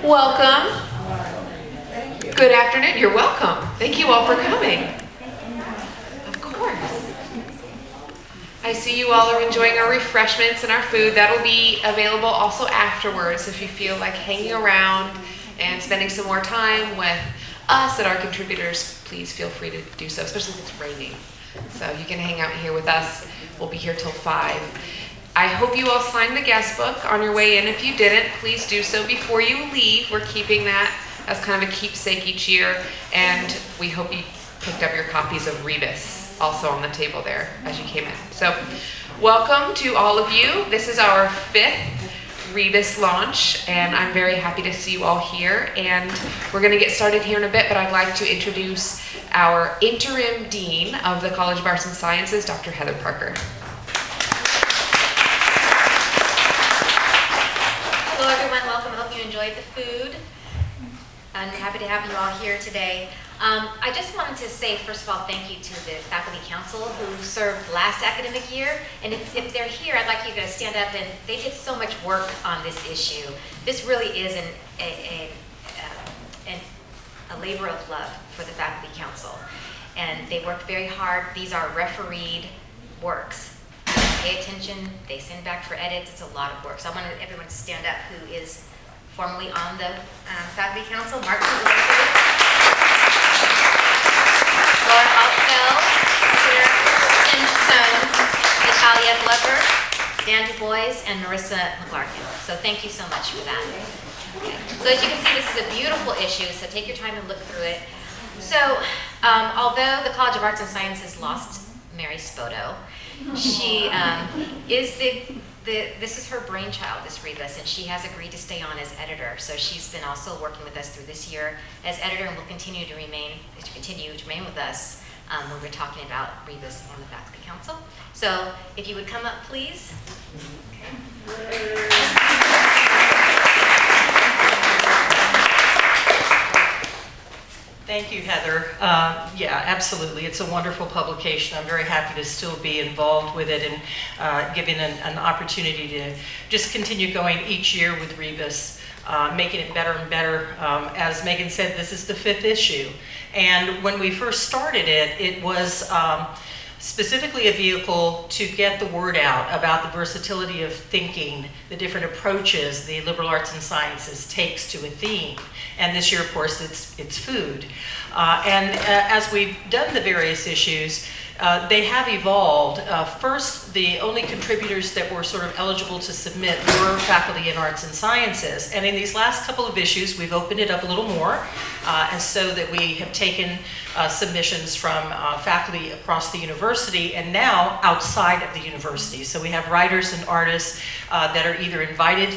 Welcome. Good afternoon. You're welcome. Thank you all for coming. Of course. I see you all are enjoying our refreshments and our food. That'll be available also afterwards if you feel like hanging around and spending some more time with us and our contributors. Please feel free to do so, especially if it's raining. So you can hang out here with us. We'll be here till 5. I hope you all signed the guest book on your way in. If you didn't, please do so before you leave. We're keeping that as kind of a keepsake each year. And we hope you picked up your copies of Rebus also on the table there as you came in. So welcome to all of you. This is our 5th Rebus Launch, and I'm very happy to see you all here. And we're going to get started here in a bit, but I'd like to introduce our interim dean of the College of Arts and Sciences, Dr. Heather Parker. Hello everyone, welcome. I hope you enjoyed the food. I'm happy to have you all here today. I just wanted to say, first of all, thank you to the Faculty Council who served last academic year. And if they're here, I'd like you to stand up. And they did so much work on this issue. This really is a labor of love for the Faculty Council. And they worked very hard. These are refereed works. Pay attention, they send back for edits. It's a lot of work. So I want everyone to stand up who is formally on the Faculty Council. Mark Laura Altfeld, Tim Stone, Natalia Glover, Dan Du Bois, and Marissa McLarkin. So thank you so much for that. Okay. So as you can see, this is a beautiful issue, so take your time and look through it. So although the College of Arts and Sciences lost Mary Spoto, she this is her brainchild, this Rebus, and she has agreed to stay on as editor. So she's been also working with us through this year as editor, and will continue to remain with us when we're talking about Rebus on the Faculty Council. So if you would come up, please. Thank you, Heather. Yeah, absolutely. It's a wonderful publication. I'm very happy to still be involved with it and given an opportunity to just continue going each year with Rebus, making it better and better. As Megan said, this is the 5th issue. And when we first started it, it was specifically a vehicle to get the word out about the versatility of thinking, the different approaches the liberal arts and sciences takes to a theme. And this year, of course, it's food. As we've done the various issues, they have evolved. First, the only contributors that were sort of eligible to submit were faculty in arts and sciences. And in these last couple of issues, we've opened it up a little more, and so that we have taken submissions from faculty across the university and now outside of the university. So we have writers and artists that are either invited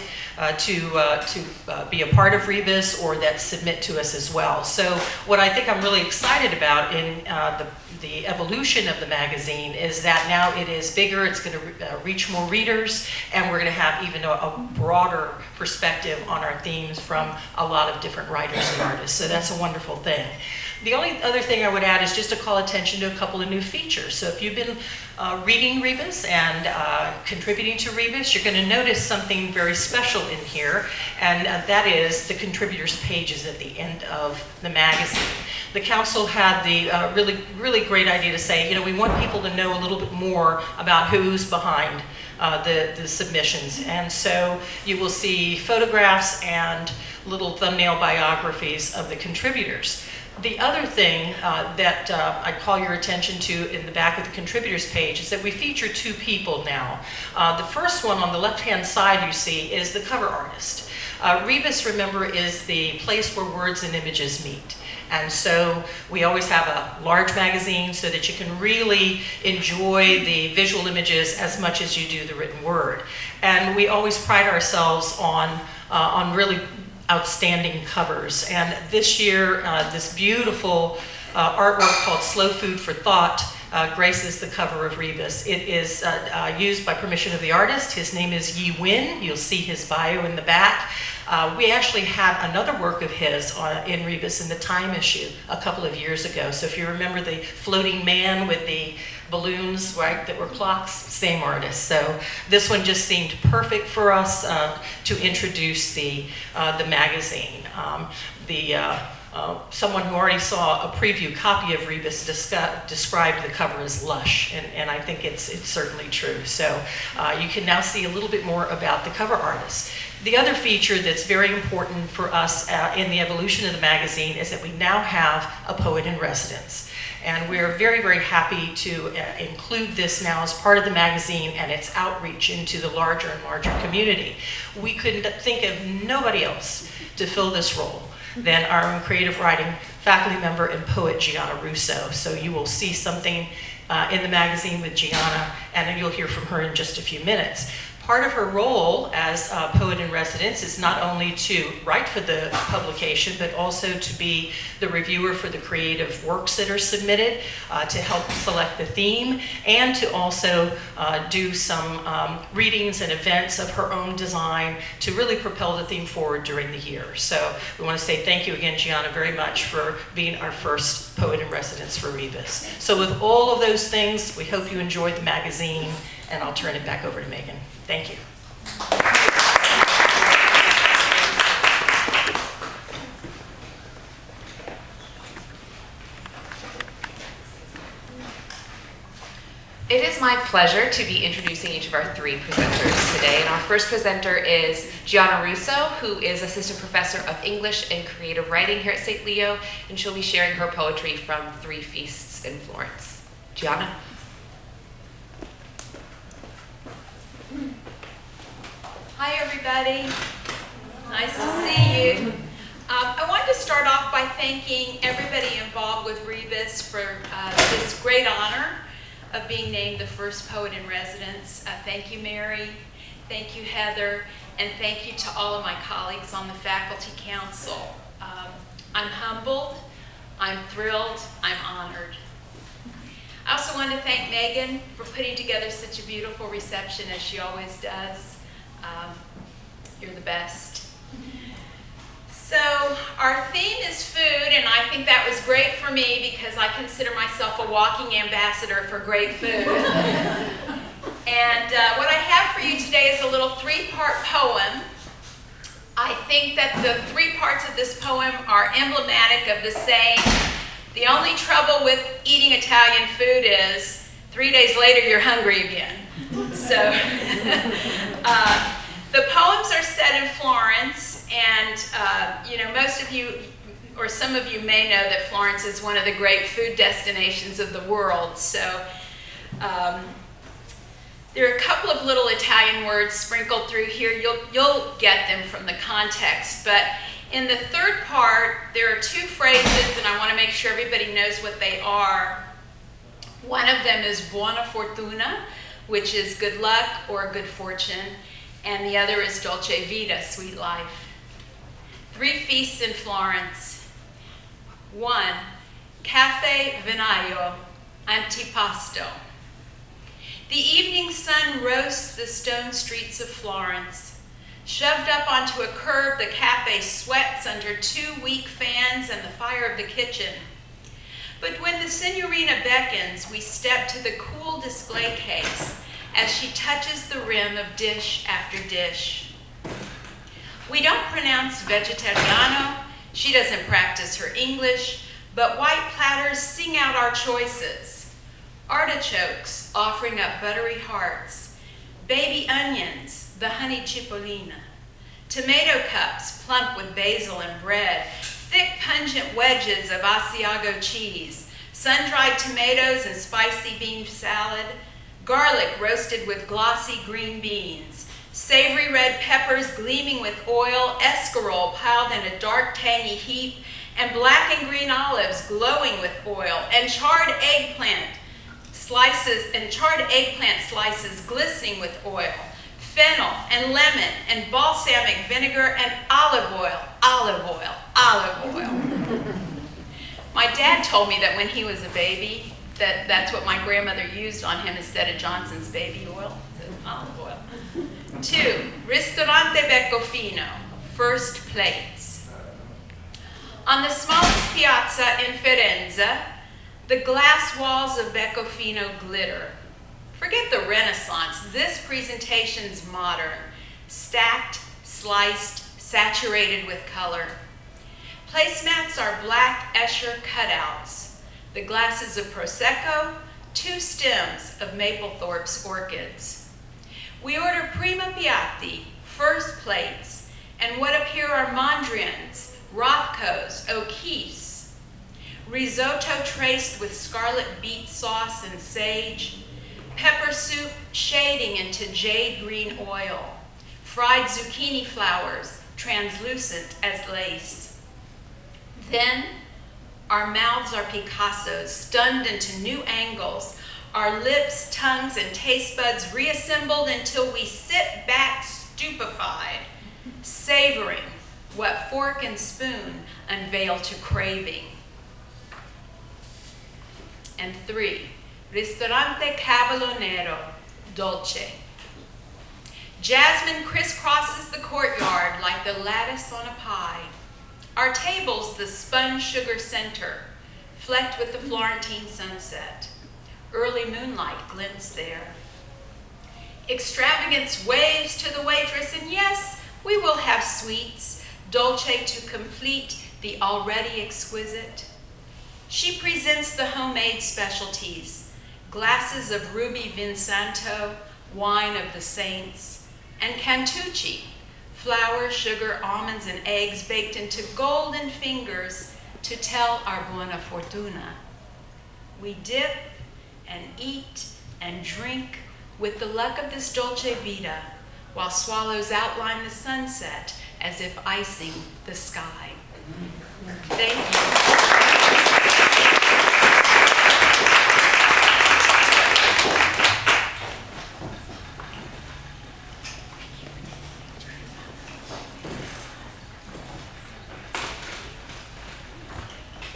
to be a part of Rebus or that submit to us as well. So what I think I'm really excited about in the evolution of the magazine is that now it is bigger, it's going to reach more readers, and we're going to have even a broader perspective on our themes from a lot of different writers and artists. So that's a wonderful thing. The only other thing I would add is just to call attention to a couple of new features. So if you've been reading Rebus and contributing to Rebus, you're going to notice something very special in here, and that is the contributors pages at the end of the magazine. The council had the really great idea to say, you know, we want people to know a little bit more about who's behind the submissions. And so you will see photographs and little thumbnail biographies of the contributors. The other thing that I call your attention to in the back of the contributors page is that we feature 2 people now. The first one on the left-hand side you see is the cover artist. Rebus, remember, is the place where words and images meet. And so we always have a large magazine so that you can really enjoy the visual images as much as you do the written word. And we always pride ourselves on really outstanding covers. And this year, this beautiful artwork called Slow Food for Thought graces the cover of Rebus. It is used by permission of the artist. His name is Yi Win. You'll see his bio in the back. We actually had another work of his in Rebus in the Time issue a couple of years ago. So if you remember the floating man with the balloons, right, that were clocks, same artist. So this one just seemed perfect for us to introduce the magazine. Someone who already saw a preview copy of Rebus described the cover as lush, and I think it's certainly true. So you can now see a little bit more about the cover artist. The other feature that's very important for us in the evolution of the magazine is that we now have a poet in residence. And we're very, very happy to include this now as part of the magazine and its outreach into the larger and larger community. We couldn't think of nobody else to fill this role than our own creative writing faculty member and poet, Gianna Russo. So you will see something in the magazine with Gianna, and you'll hear from her in just a few minutes. Part of her role as a poet in residence is not only to write for the publication, but also to be the reviewer for the creative works that are submitted, to help select the theme, and to also do some readings and events of her own design to really propel the theme forward during the year. So we want to say thank you again, Gianna, very much for being our first poet in residence for Rebus. So with all of those things, we hope you enjoyed the magazine, and I'll turn it back over to Megan. Thank you. It is my pleasure to be introducing each of our three presenters today. And our first presenter is Gianna Russo, who is Assistant Professor of English and Creative Writing here at St. Leo, and she'll be sharing her poetry from Three Feasts in Florence. Gianna? Hi, everybody. Nice to see you. I wanted to start off by thanking everybody involved with Rebus for this great honor of being named the first poet in residence. Thank you, Mary. Thank you, Heather. And thank you to all of my colleagues on the Faculty Council. I'm humbled, I'm thrilled, I'm honored. I also want to thank Megan for putting together such a beautiful reception as she always does. You're the best. So our theme is food, and I think that was great for me because I consider myself a walking ambassador for great food. And what I have for you today is a little three-part poem. I think that the three parts of this poem are emblematic of the saying, the only trouble with eating Italian food is 3 days later you're hungry again. So the poems are set in Florence, and most of you, or some of you may know that Florence is one of the great food destinations of the world. So there are a couple of little Italian words sprinkled through here. You'll get them from the context, but in the third part, there are two phrases, and I want to make sure everybody knows what they are. One of them is buona fortuna, which is good luck or good fortune, and the other is dolce vita, sweet life. Three feasts in Florence. 1, caffè vinaio, antipasto. The evening sun roasts the stone streets of Florence. Shoved up onto a curb, the cafe sweats under 2 weak fans and the fire of the kitchen. But when the signorina beckons, we step to the cool display case as she touches the rim of dish after dish. We don't pronounce vegetariano, she doesn't practice her English, but white platters sing out our choices. Artichokes offering up buttery hearts, baby onions, the honey cipollina, tomato cups plump with basil and bread, thick pungent wedges of Asiago cheese, sun-dried tomatoes and spicy bean salad, garlic roasted with glossy green beans, savory red peppers gleaming with oil, escarole piled in a dark tangy heap, and black and green olives glowing with oil, and charred eggplant slices glistening with oil, fennel and lemon and balsamic vinegar and olive oil. My dad told me that when he was a baby, that's what my grandmother used on him instead of Johnson's baby oil, olive oil. 2, ristorante Beccofino, first plates. On the smallest piazza in Firenze, The glass walls of Becofino glitter. Forget the Renaissance. This presentation's modern. Stacked, sliced, saturated with color. Placemats are black Escher cutouts. The glasses of Prosecco, 2 stems of Maplethorpe's orchids. We order prima piatti, first plates, and what appear are Mondrians, Rothkos, O'Keeffe's. Risotto traced with scarlet beet sauce and sage. Pepper soup shading into jade green oil. Fried zucchini flowers, translucent as lace. Then, our mouths are Picassos, stunned into new angles. Our lips, tongues, and taste buds reassembled until we sit back stupefied, savoring what fork and spoon unveil to craving. And 3, Ristorante Cavallo Nero, Dolce. Jasmine crisscrosses the courtyard like the lattice on a pie. Our table's the sponge sugar center, flecked with the Florentine sunset. Early moonlight glints there. Extravagance waves to the waitress, and yes, we will have sweets, dolce to complete the already exquisite. She presents the homemade specialties, glasses of Ruby Vinsanto, wine of the saints, and Cantucci, flour, sugar, almonds, and eggs baked into golden fingers to tell our buona fortuna. We dip and eat and drink with the luck of this dolce vita, while swallows outline the sunset as if icing the sky. Thank you.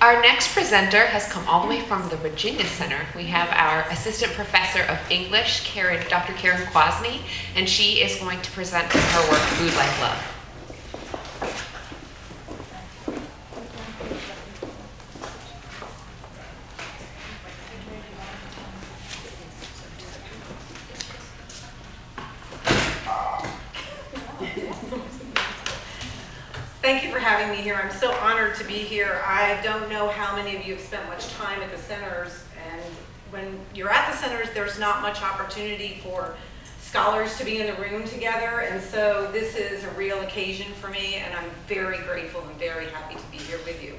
Our next presenter has come all the way from the Virginia Center. We have our Assistant Professor of English, Dr. Karen Kwasny, and she is going to present her work, Food Like Love. Thank you for having me here. I'm so honored to be here. I don't know how many of you have spent much time at the centers, and when you're at the centers, there's not much opportunity for scholars to be in the room together, and so this is a real occasion for me, and I'm very grateful and very happy to be here with you.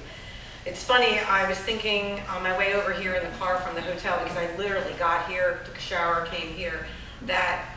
It's funny, I was thinking on my way over here in the car from the hotel, because I literally got here, took a shower, came here, that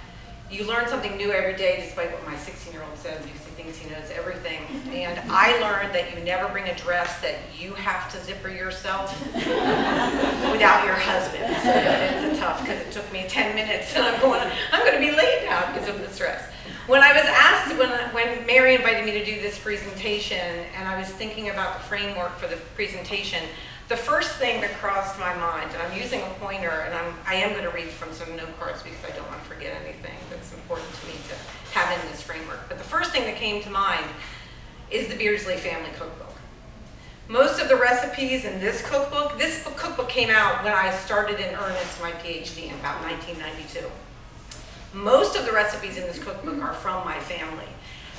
you learn something new every day, despite what my 16-year-old says, because he thinks he knows everything. And I learned that you never bring a dress that you have to zipper yourself without your husband. It's tough, because it took me 10 minutes, and I'm going to be late now because of this dress. When I was asked, when Mary invited me to do this presentation, and I was thinking about the framework for the presentation, the first thing that crossed my mind, and I'm using a pointer, and I am going to read from some note cards because I don't want to forget anything that's important to me to have in this framework. But the first thing that came to mind is the Beardsley Family Cookbook. Most of the recipes in this cookbook came out when I started in earnest my PhD in about 1992. Most of the recipes in this cookbook are from my family.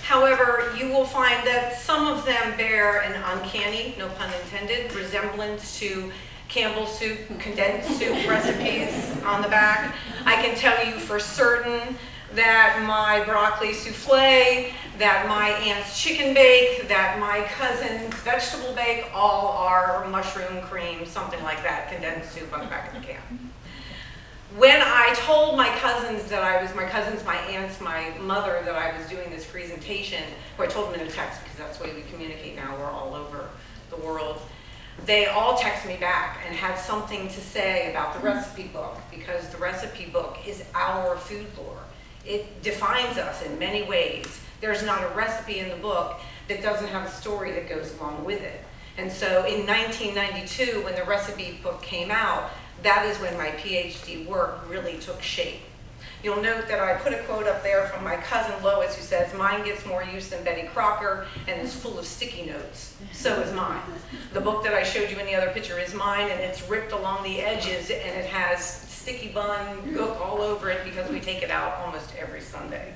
However, you will find that some of them bear an uncanny, no pun intended, resemblance to Campbell's soup, condensed soup recipes on the back. I can tell you for certain that my broccoli souffle, that my aunt's chicken bake, that my cousin's vegetable bake, all are mushroom cream, something like that, condensed soup on the back of the can. When I told my cousins, my aunts, my mother, that I was doing this presentation, or I told them in a text because that's the way we communicate now, we're all over the world, they all text me back and had something to say about the recipe book, because the recipe book is our food lore. It defines us in many ways. There's not a recipe in the book that doesn't have a story that goes along with it. And so in 1992, when the recipe book came out, that is when my PhD work really took shape. You'll note that I put a quote up there from my cousin Lois who says, "Mine gets more use than Betty Crocker and is full of sticky notes. So is mine." The book that I showed you in the other picture is mine, and it's ripped along the edges, and it has sticky bun gook all over it because we take it out almost every Sunday.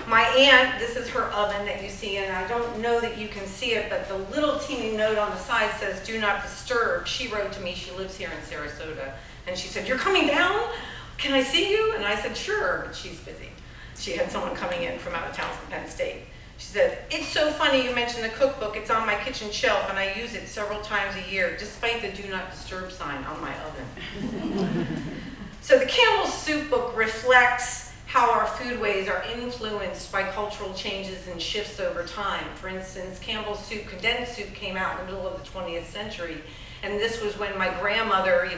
My aunt, this is her oven that you see, and I don't know that you can see it, but the little teeny note on the side says, "Do not disturb." She wrote to me, she lives here in Sarasota, and she said, "You're coming down? Can I see you?" And I said, "Sure," but she's busy. She had someone coming in from out of town from Penn State. She said, "It's so funny you mentioned the cookbook. It's on my kitchen shelf, and I use it several times a year, despite the do not disturb sign on my oven." So the Campbell's Soup book reflects how our foodways are influenced by cultural changes and shifts over time. For instance, Campbell's Soup, condensed soup, came out in the middle of the 20th century, and this was when my grandmother,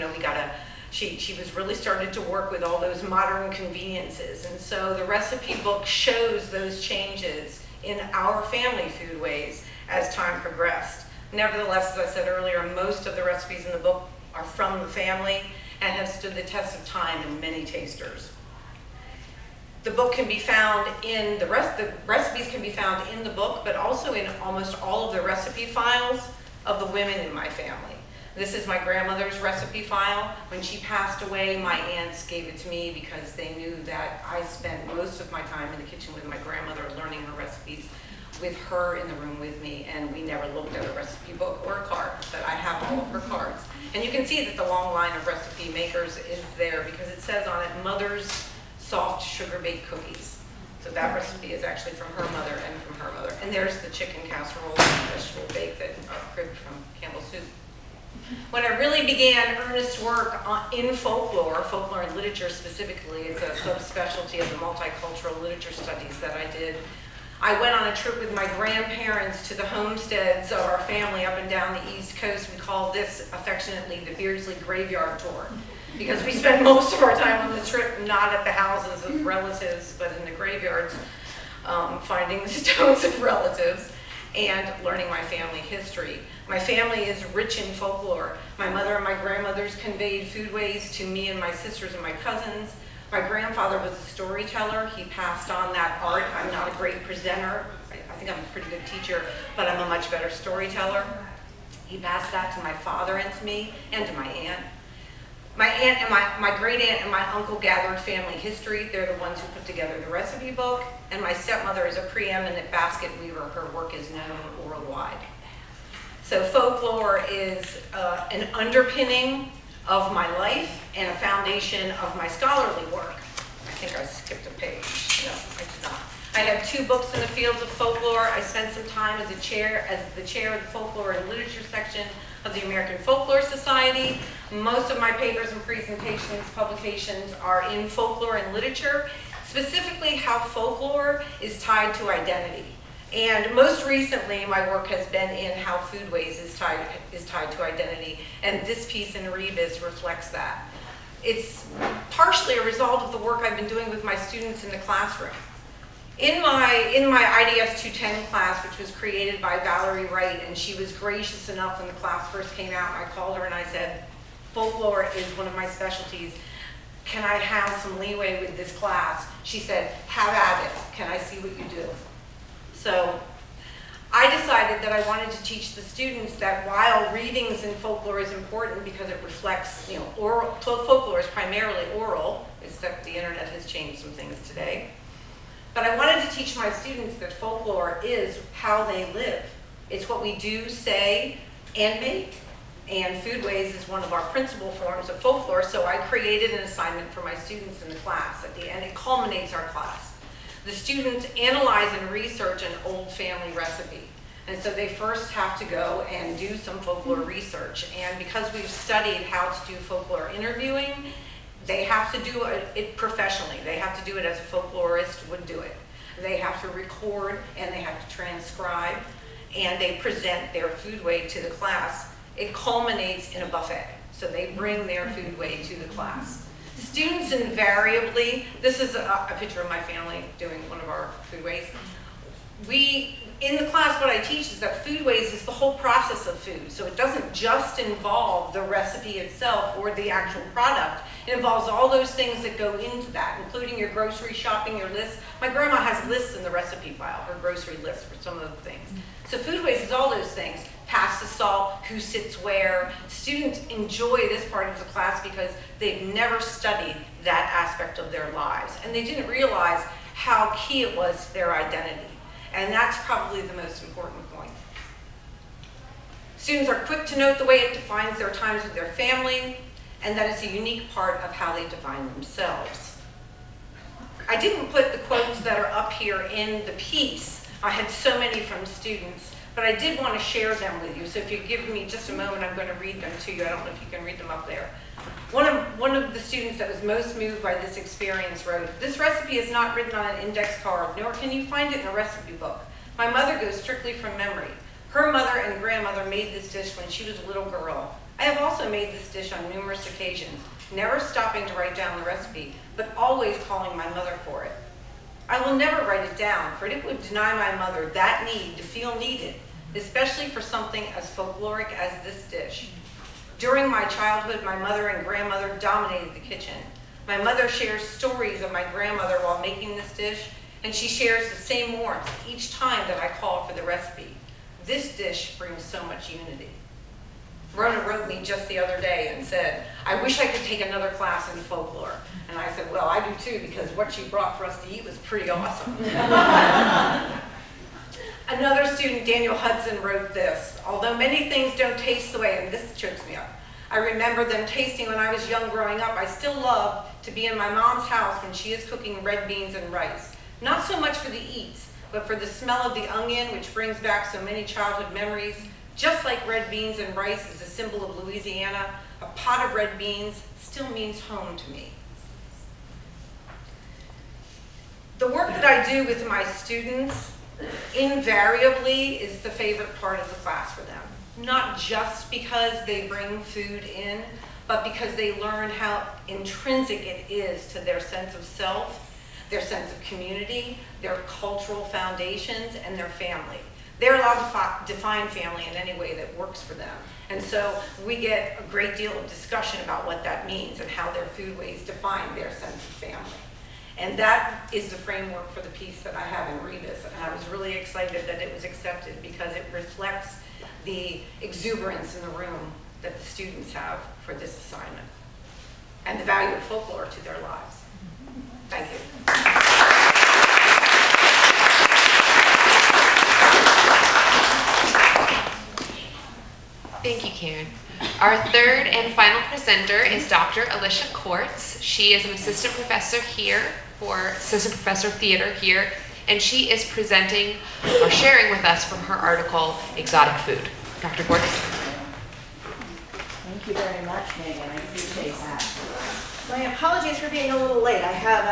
she was really started to work with all those modern conveniences, and so the recipe book shows those changes in our family foodways as time progressed. Nevertheless, as I said earlier, most of the recipes in the book are from the family and have stood the test of time in many tasters. The book can be found in the recipes can be found in the book, but also in almost all of the recipe files of the women in my family. This is my grandmother's recipe file. When she passed away, my aunts gave it to me because they knew that I spent most of my time in the kitchen with my grandmother learning her recipes with her in the room with me, and we never looked at a recipe book or a card, but I have all of her cards. And you can see that the long line of recipe makers is there because it says on it, "Mother's soft sugar-baked cookies." So that recipe is actually from her mother and from her mother. And there's the chicken casserole and vegetable bake that are cribbed from Campbell's Soup. When I really began earnest work in folklore and literature specifically, it's a subspecialty of the multicultural literature studies that I did, I went on a trip with my grandparents to the homesteads of our family up and down the East Coast. We call this affectionately the Beardsley Graveyard Tour, because we spend most of our time on this trip not at the houses of relatives, but in the graveyards, finding the stones of relatives and learning my family history. My family is rich in folklore. My mother and my grandmothers conveyed foodways to me and my sisters and my cousins. My grandfather was a storyteller. He passed on that art. I'm not a great presenter. I think I'm a pretty good teacher, but I'm a much better storyteller. He passed that to my father and to me and to my aunt. My aunt and my great aunt and my uncle gathered family history. They're the ones who put together the recipe book. And my stepmother is a preeminent basket weaver. Her work is known worldwide. So folklore is an underpinning of my life and a foundation of my scholarly work. I think I skipped a page. No, I did not. I have 2 books in the fields of folklore. I spent some time as the chair of the folklore and literature section of the American Folklore Society. Most of my papers and presentations, publications are in folklore and literature, specifically how folklore is tied to identity. And most recently, my work has been in how foodways is tied to identity, and this piece in Rebus reflects that. It's partially a result of the work I've been doing with my students in the classroom. In my IDS 210 class, which was created by Valerie Wright, and she was gracious enough when the class first came out, I called her and I said, "Folklore is one of my specialties. Can I have some leeway with this class?" She said, "Have at it. Can I see what you do?" So I decided that I wanted to teach the students that while readings in folklore is important because it reflects, oral, folklore is primarily oral, except the internet has changed some things today. But I wanted to teach my students that folklore is how they live. It's what we do, say, and make. And foodways is one of our principal forms of folklore, so I created an assignment for my students in the class. At the end, it culminates our class. The students analyze and research an old family recipe. And so they first have to go and do some folklore research. And because we've studied how to do folklore interviewing, they have to do it professionally. They have to do it as a folklorist would do it. They have to record and they have to transcribe, and they present their foodway to the class. It culminates in a buffet. So they bring their foodway to the class. Students invariably, this is a picture of my family doing one of our foodways. in the class, what I teach is that food waste is the whole process of food. So it doesn't just involve the recipe itself or the actual product. It involves all those things that go into that, including your grocery shopping, your list. My grandma has lists in the recipe file, her grocery list for some of the things. So food waste is all those things. Pasta, salt, who sits where. Students enjoy this part of the class because they've never studied that aspect of their lives. And they didn't realize how key it was to their identity. And that's probably the most important point. Students are quick to note the way it defines their times with their family, and that it's a unique part of how they define themselves. I didn't put the quotes that are up here in the piece. I had so many from students, but I did want to share them with you. So if you give me just a moment, I'm going to read them to you. I don't know if you can read them up there. One of the students that was most moved by this experience wrote, "This recipe is not written on an index card, nor can you find it in a recipe book. My mother goes strictly from memory. Her mother and grandmother made this dish when she was a little girl. I have also made this dish on numerous occasions, never stopping to write down the recipe, but always calling my mother for it. I will never write it down, for it would deny my mother that need to feel needed, especially for something as folkloric as this dish. During my childhood, my mother and grandmother dominated the kitchen. My mother shares stories of my grandmother while making this dish, and she shares the same warmth each time that I call for the recipe. This dish brings so much unity." Rona wrote me just the other day and said, "I wish I could take another class in folklore." And I said, "Well, I do too, because what she brought for us to eat was pretty awesome." Another student, Daniel Hudson, wrote this, "Although many things don't taste the way," and this chokes me up, "I remember them tasting when I was young growing up, I still love to be in my mom's house when she is cooking red beans and rice. Not so much for the eats, but for the smell of the onion, which brings back so many childhood memories. Just like red beans and rice is a symbol of Louisiana, a pot of red beans still means home to me." The work that I do with my students invariably is the favorite part of the class for them. Not just because they bring food in, but because they learn how intrinsic it is to their sense of self, their sense of community, their cultural foundations, and their family. They're allowed to define family in any way that works for them. And so we get a great deal of discussion about what that means and how their food ways define their sense of family. And that is the framework for the piece that I have in Rebus. And I was really excited that it was accepted because it reflects the exuberance in the room that the students have for this assignment and the value of folklore to their lives. Thank you. Thank you, Karen. Our third and final presenter is Dr. Alicia Kortz. She is an assistant professor of theater here, and she is presenting or sharing with us from her article, Exotic Food. Dr. Kortz. Thank you very much, Megan. I appreciate that. My apologies for being a little late. I have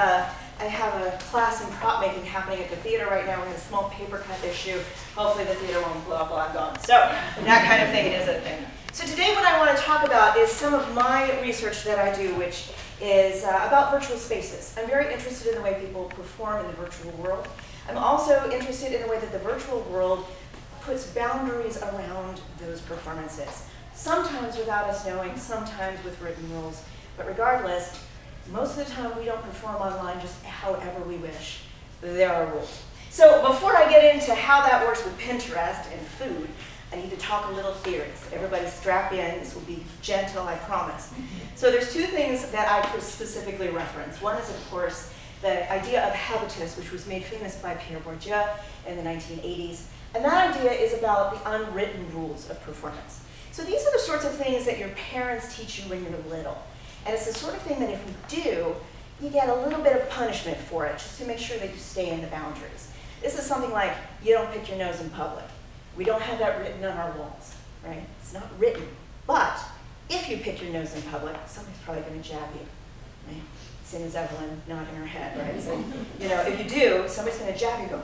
a class in prop making happening at the theater right now. We have a small paper cut issue. Hopefully the theater won't blow up while I'm gone. So that kind of thing is a thing. So today what I want to talk about is some of my research that I do, which is about virtual spaces. I'm very interested in the way people perform in the virtual world. I'm also interested in the way that the virtual world puts boundaries around those performances. Sometimes without us knowing, sometimes with written rules. But regardless, most of the time we don't perform online just however we wish. There are rules. So before I get into how that works with Pinterest and food, I need to talk a little theories. Everybody strap in. This will be gentle, I promise. So there's two things that I specifically reference. One is, of course, the idea of habitus, which was made famous by Pierre Bourdieu in the 1980s. And that idea is about the unwritten rules of performance. So these are the sorts of things that your parents teach you when you're little. And it's the sort of thing that if you do, you get a little bit of punishment for it, just to make sure that you stay in the boundaries. This is something like, you don't pick your nose in public. We don't have that written on our walls, right? It's not written. But if you pick your nose in public, somebody's probably going to jab you, right? Same as Evelyn nodding her head, right? So, if you do, somebody's going to jab you, go,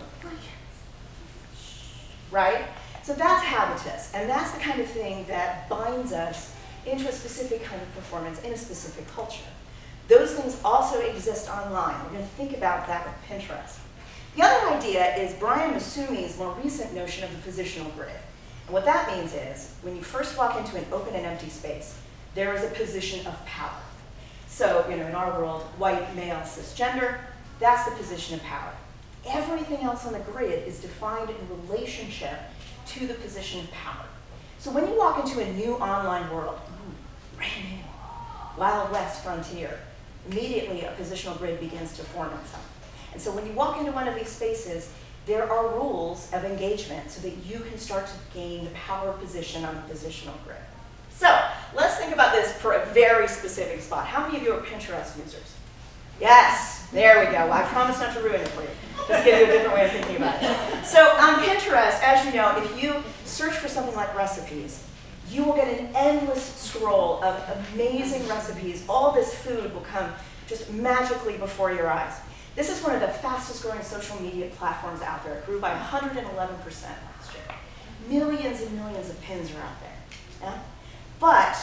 right? So that's habitus, and that's the kind of thing that binds us into a specific kind of performance in a specific culture. Those things also exist online. We're going to think about that with Pinterest. The other idea is Brian Masumi's more recent notion of the positional grid. And what that means is, when you first walk into an open and empty space, there is a position of power. So, in our world, white, male, cisgender, that's the position of power. Everything else on the grid is defined in relationship to the position of power. So when you walk into a new online world, brand new, Wild West frontier, immediately a positional grid begins to form itself. And so when you walk into one of these spaces, there are rules of engagement so that you can start to gain the power position on the positional grid. So let's think about this for a very specific spot. How many of you are Pinterest users? Yes, there we go. Well, I promise not to ruin it for you. Just give you a different way of thinking about it. So on Pinterest, as you know, if you search for something like recipes, you will get an endless scroll of amazing recipes. All this food will come just magically before your eyes. This is one of the fastest growing social media platforms out there. It grew by 111% last year. Millions and millions of pins are out there. Yeah? But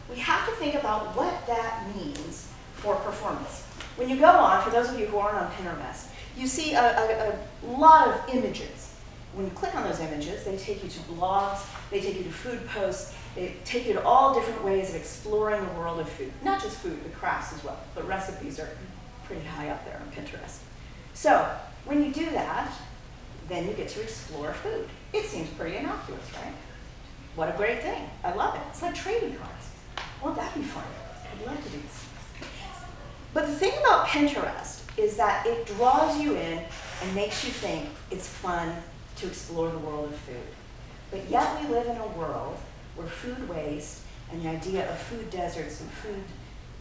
we have to think about what that means for performance. When you go on, for those of you who aren't on Pinterest, you see a lot of images. When you click on those images, they take you to blogs, they take you to food posts, they take you to all different ways of exploring the world of food. Not just food, but crafts as well. But recipes are pretty high up there on Pinterest. So when you do that, then you get to explore food. It seems pretty innocuous, right? What a great thing. I love it. It's like trading cards. Won't that be fun? I'd love to do this. But the thing about Pinterest is that it draws you in and makes you think it's fun to explore the world of food. But yet we live in a world where food waste and the idea of food deserts and food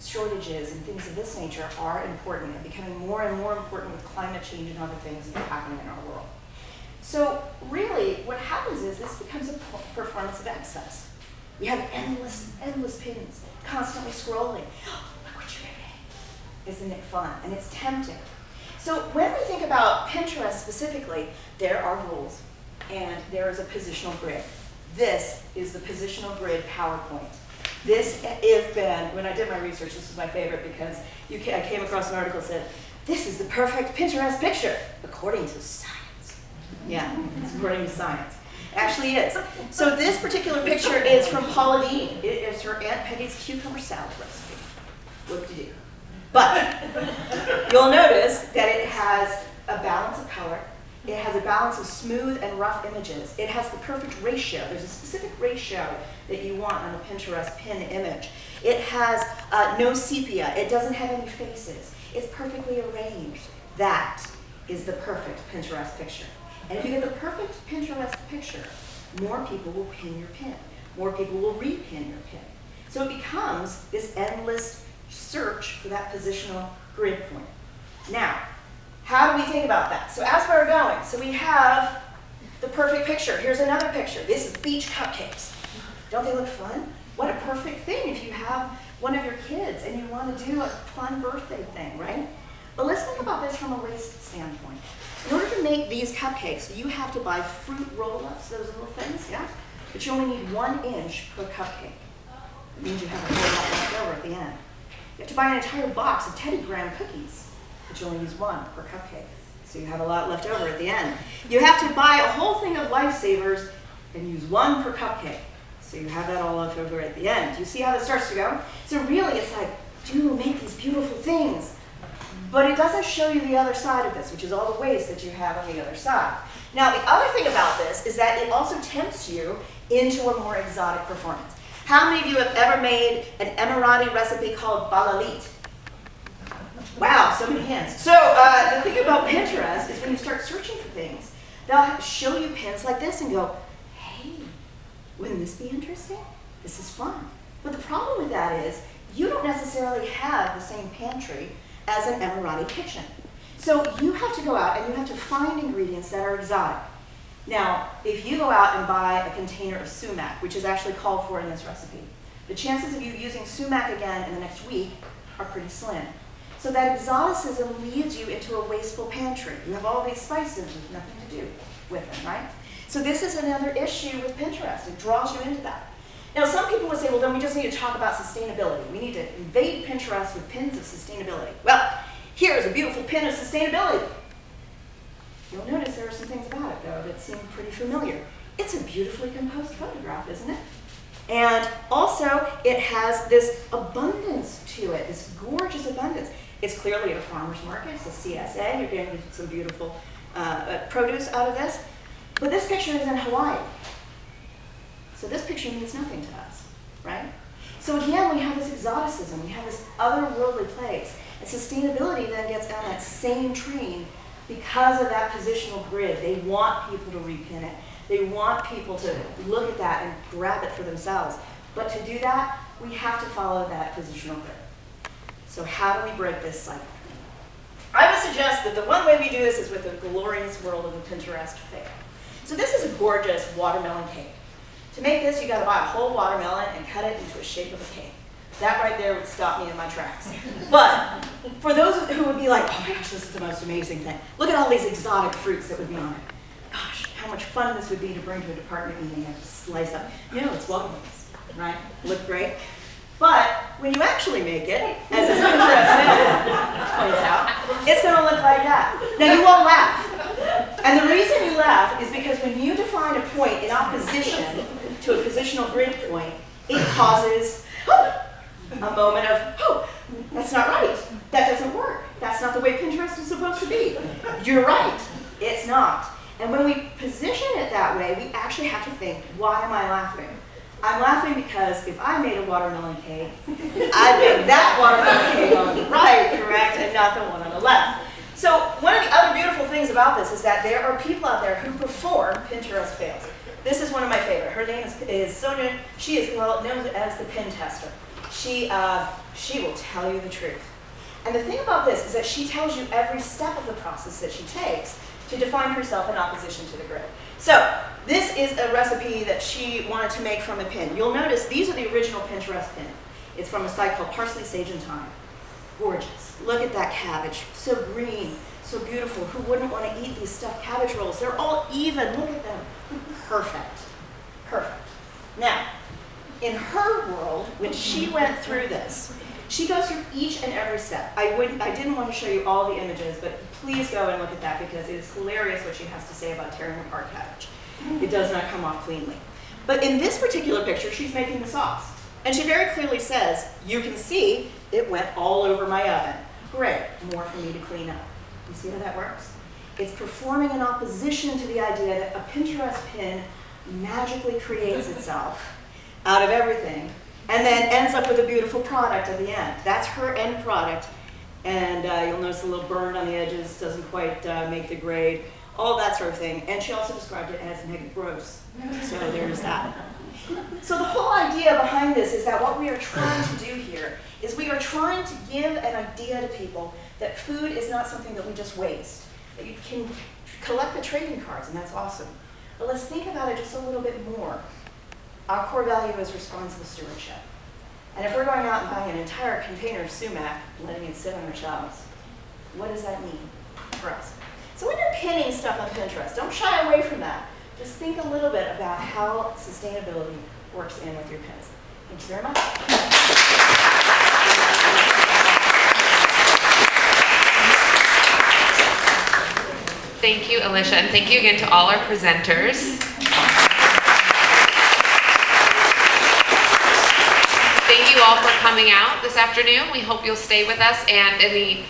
shortages and things of this nature are important and becoming more and more important with climate change and other things that are happening in our world. So really, what happens is this becomes a performance of excess. We have endless pins, constantly scrolling. Look what you're getting. Isn't it fun? And it's tempting. So when we think about Pinterest specifically, there are rules, and there is a positional grid. This is the positional grid PowerPoint. This has been, when I did my research, this was my favorite because I came across an article that said, this is the perfect Pinterest picture, according to science. Yeah, it's according to science. It actually is. So this particular picture is from Paula Deen. It is her Aunt Peggy's cucumber salad recipe. Whoop-de-doo. But you'll notice that it has a balance of color. It has a balance of smooth and rough images. It has the perfect ratio. There's a specific ratio that you want on a Pinterest pin image. It has no sepia. It doesn't have any faces. It's perfectly arranged. That is the perfect Pinterest picture. And if you get the perfect Pinterest picture, more people will pin your pin. More people will repin your pin. So it becomes this endless search for that positional grid point. Now, how do we think about that? So as we're going, so we have the perfect picture. Here's another picture. This is beach cupcakes. Don't they look fun? What a perfect thing if you have one of your kids and you want to do a fun birthday thing, right? But let's think about this from a waste standpoint. In order to make these cupcakes, you have to buy fruit roll-ups, those little things, yeah? But you only need 1 inch per cupcake. It means you have a whole lot left over at the end. You have to buy an entire box of Teddy Graham cookies, but you only use 1 per cupcake. So you have a lot left over at the end. You have to buy a whole thing of Lifesavers and use 1 per cupcake. So you have that all left over at the end. Do you see how this starts to go? So really it's like, do make these beautiful things. But it doesn't show you the other side of this, which is all the waste that you have on the other side. Now, the other thing about this is that it also tempts you into a more exotic performance. How many of you have ever made an Emirati recipe called balalit? Wow, so many hands. So the thing about Pinterest is when you start searching for things, they'll show you pins like this and go, hey, wouldn't this be interesting? This is fun. But the problem with that is you don't necessarily have the same pantry as an Emirati kitchen. So you have to go out and you have to find ingredients that are exotic. Now, if you go out and buy a container of sumac, which is actually called for in this recipe, the chances of you using sumac again in the next week are pretty slim. So that exoticism leads you into a wasteful pantry. You have all these spices with nothing to do with them, right? So this is another issue with Pinterest. It draws you into that. Now, some people would say, well, then we just need to talk about sustainability. We need to invade Pinterest with pins of sustainability. Well, here's a beautiful pin of sustainability. seem pretty familiar. It's a beautifully composed photograph, isn't it? And also, it has this abundance to it, this gorgeous abundance. It's clearly a farmer's market, it's a CSA, you're getting some beautiful produce out of this. But this picture is in Hawaii. So this picture means nothing to us, right? So again, we have this exoticism, we have this otherworldly place. And sustainability then gets on that same train because of that positional grid. They want people to repin it. They want people to look at that and grab it for themselves. But to do that, we have to follow that positional grid. So how do we break this cycle? I would suggest that the one way we do this is with the glorious world of the Pinterest fail. So this is a gorgeous watermelon cake. To make this, you got to buy a whole watermelon and cut it into a shape of a cake. That right there would stop me in my tracks. But for those who would be like, oh my gosh, this is the most amazing thing. Look at all these exotic fruits that would be on it. Gosh, how much fun this would be to bring to a department meeting and slice up. You know, it's welcome, right? Look great. But when you actually make it, as this Pinterest points out, it's going to look like that. Now you won't laugh. And the reason you laugh is because when you define a point in opposition to a positional grid point, it causes a moment of, oh, that's not right. That doesn't work. That's not the way Pinterest is supposed to be. You're right. It's not. And when we position it that way, we actually have to think, why am I laughing? I'm laughing because if I made a watermelon cake, I'd make that watermelon cake on the right, correct, and not the one on the left. So one of the other beautiful things about this is that there are people out there who perform Pinterest fails. This is one of my favorite. Her name is Sonia. She is known as the pin tester. She will tell you the truth. And the thing about this is that she tells you every step of the process that she takes to define herself in opposition to the grid. So this is a recipe that she wanted to make from a pin. You'll notice these are the original Pinterest pin. It's from a site called Parsley, Sage, and Thyme. Gorgeous. Look at that cabbage. So green, so beautiful. Who wouldn't want to eat these stuffed cabbage rolls? They're all even. Look at them. Perfect. Perfect. Now, in her world, when she went through this, she goes through each and every step. I didn't want to show you all the images, but please go and look at that because it is hilarious what she has to say about tearing apart cabbage. It does not come off cleanly. But in this particular picture, she's making the sauce. And she very clearly says, you can see it went all over my oven. Great, more for me to clean up. You see how that works? It's performing in opposition to the idea that a Pinterest pin magically creates itself out of everything and then ends up with a beautiful product at the end. That's her end product. And you'll notice a little burn on the edges, doesn't quite make the grade, all that sort of thing. And she also described it as negative gross. So there's that. So the whole idea behind this is that what we are trying to do here is we are trying to give an idea to people that food is not something that we just waste. That you can collect the trading cards, and that's awesome. But let's think about it just a little bit more. Our core value is responsible stewardship. And if we're going out and buying an entire container of sumac and letting it sit on our shelves, what does that mean for us? So when you're pinning stuff on Pinterest, don't shy away from that. Just think a little bit about how sustainability works in with your pins. Thank you very much. Thank you, Alicia, and thank you again to all our presenters. Thank you all for coming out this afternoon. We hope you'll stay with us, and in the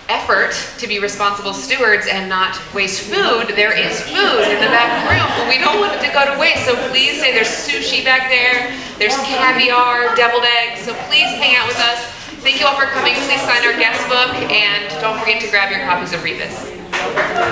effort to be responsible stewards and not waste food, there is food in the back room, but we don't want it to go to waste, so please stay. There's sushi back there, there's caviar, deviled eggs, so please hang out with us. Thank you all for coming. Please sign our guest book, and don't forget to grab your copies of Rebus.